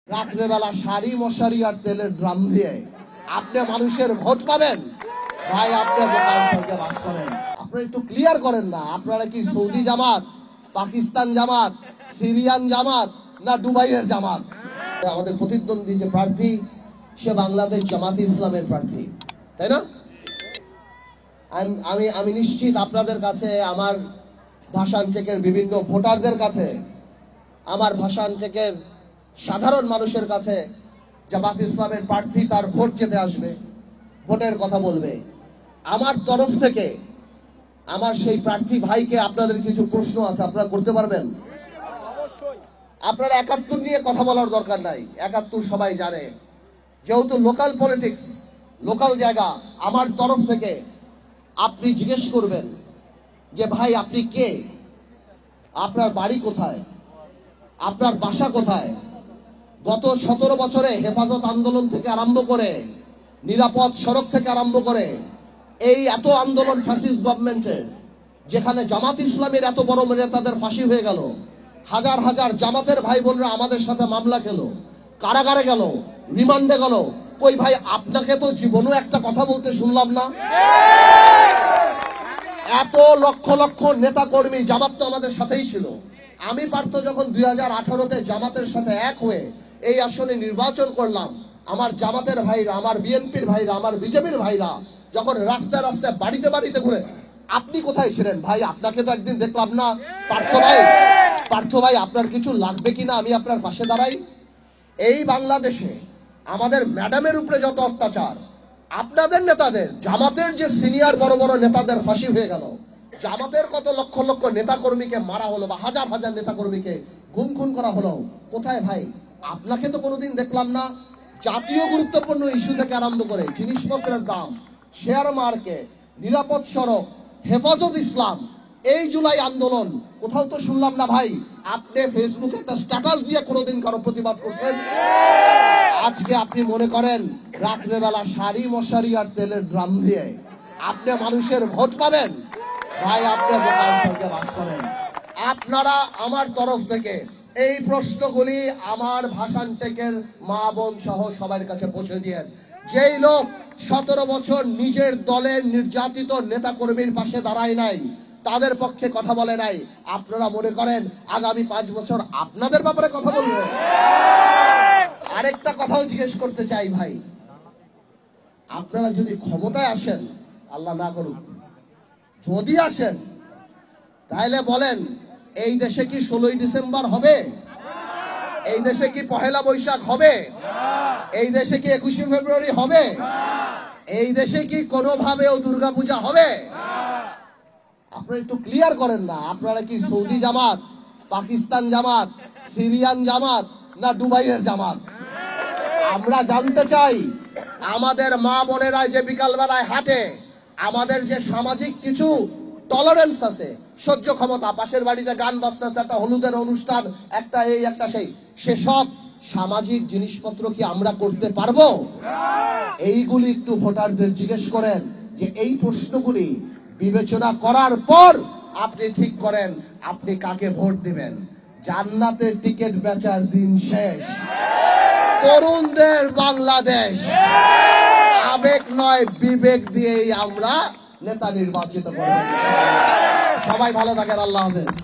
রাত্রেবেলা শাড়ি মশারি আর তেলের ড্রাম দিয়ে আপনি মানুষের ভোট পাবেন? ভাই, আপনি বোকার সঙ্গে বাস করেন। আপনারা একটু ক্লিয়ার করেন না, আপনারা কি সৌদি জামাত, পাকিস্তান জামাত, সিরিয়ান জামাত, না দুবাইয়ের জামাত? আমাদের প্রতিদ্বন্দ্বী যে প্রার্থী, সে বাংলাদেশ জামাতে ইসলামের প্রার্থী, তাই না? আমি নিশ্চিত আপনাদের কাছে, আমার ভাষান চেকের বিভিন্ন ভোটারদের কাছে, আমার ভাষান চেকের সাধারণ মানুষের কাছে জামাত ইসলামের প্রার্থী তার ভোট যেতে আসবে, ভোটের কথা বলবে। আমার তরফ থেকে আমার সেই প্রার্থী ভাইকে আপনাদের কিছু প্রশ্ন আছে, আপনারা করতে পারবেন? আপনারা ৭১ নিয়ে কথা বলার দরকার নাই, ৭১ সবাই জানে। যেহেতু লোকাল পলিটিক্স, লোকাল জায়গা, আমার তরফ থেকে আপনি জিজ্ঞেস করবেন যে ভাই আপনি কে, আপনার বাড়ি কোথায়, আপনার বাসা কোথায়, গত ১৭ বছরে হেফাজত আন্দোলন থেকে আরম্ভ করে, নিরাপদ সড়ক থেকে আরম্ভ করে, এই এত আন্দোলন ফ্যাসিস্ট গভর্নমেন্টের, যেখানে জামাত ইসলামের এত বড় নেতাদের ফাঁসি হয়ে গেল, হাজার হাজার জামাতের ভাই বোনরা আমাদের সাথে মামলা খেলো, কারাগারে গেল, রিমান্ডে গেল। কই ভাই, আপনাকে তো জীবনেও একটা কথা বলতে শুনলাম না। এত লক্ষ লক্ষ নেতা কর্মী, জামাত তো আমাদের সাথেই ছিল। আমি পার্থ যখন ২০১৮-তে জামাতের সাথে এক হয়ে এই আসনে নির্বাচন করলাম, আমার জামাতের ভাইরা, আমার বিএনপির ভাইরা, আমার বিজেপির ভাইরা যখন রাস্তায় রাস্তায় বাড়িতে বাড়িতে ঘুরে, আপনি কোথায় ছিলেন ভাই? আপনাকে তো একদিন দেখলাম না। পার্থ ভাই, আপনার কিছু লাগবে কিনা আমি আপনার পাশে দাঁড়াই? এই বাংলাদেশে আমাদের ম্যাডামের উপরে যত অত্যাচার, আপনাদের নেতাদের, জামাতের যে সিনিয়র বড় বড় নেতাদের ফাঁসি হয়ে গেল, জামাতের কত লক্ষ লক্ষ নেতা কর্মীকে মারা হলো, বা হাজার হাজার নেতা কর্মীকে গুম খুন করা হলো, কোথায় ভাই? আপনাকে তো কোনোদিন দেখলাম না। জাতীয় গুরুত্বপূর্ণ ইস্যু থেকে আরম্ভ করে জিনিসপত্রের দাম, শেয়ার মার্কেট, নিরাপদ সড়ক, হেফাজত ইসলাম, এই জুলাই আন্দোলন, কোথাও তো শুনলাম না ভাই আপনি ফেসবুকে একটা স্ট্যাটাস দিয়ে কোনোদিন কারো প্রতিবাদ করছেন। আজকে আপনি মনে করেন রাত্রেবেলা শাড়ি মশারি আর তেলের ড্রাম দিয়ে আপনি মানুষের ভোট পাবেন? ভাই, আপনি বোকার সঙ্গে বাস করেন। আপনারা আমার তরফ থেকে এই প্রশ্নগুলি আমার ভাষান টেকের মা বোন সহ সবার কাছে পৌঁছে দিয়েন। যেই লোক ১৭ বছর নিজের দলের নির্যাতিত নেতা কর্মীর পাশে দাঁড়ায় নাই, তাদের পক্ষে কথা বলে নাই, আপনারা মনে করেন আগামী ৫ বছর আপনাদের ব্যাপারে কথা বলবে? আরেকটা কথাও জিজ্ঞেস করতে চাই ভাই, আপনারা যদি ক্ষমতায় আসেন, আল্লাহ না করুক, যদি আসেন, তাহলে বলেন এই দেশে কি ১৬ই ডিসেম্বর হবে? এই দেশে কি পহেলা বৈশাখ হবে? এই দেশে কি ২১শে ফেব্রুয়ারি হবে? এই দেশে কি কোনোভাবেও দুর্গাপূজা হবে? আপনারা একটু ক্লিয়ার করেন না, আপনারা কি সৌদি জামাত, পাকিস্তান জামাত, সিরিয়ান জামাত, না দুবাইয়ের জামাত? আমরা জানতে চাই, আমাদের মা বোনেরা যে বিকালবেলায় হাঁটে, আমাদের যে সামাজিক কিছু টলারেন্স আছে, সহ্য ক্ষমতা, পাশের বাড়িতে গান বাজতেছে, একটা হলুদের অনুষ্ঠান, একটা এই একটা সেই, সেসব সামাজিক জিনিসপত্র কি আমরা করতে পারবো? এইগুলি একটু ভোটারদের জিজ্ঞেস করেন, যে এই প্রশ্নগুলি বিবেচনা করার পর আপনি ঠিক করেন আপনি কাকে ভোট দিবেন। জান্নাতের টিকিট বেচার দিন শেষ। তরুণদের বাংলাদেশ, আবেগ নয় বিবেক দিয়েই আমরা নেতা নির্বাচিত করব। সবাই ভালো থাকেন, আল্লাহ হাফেজ।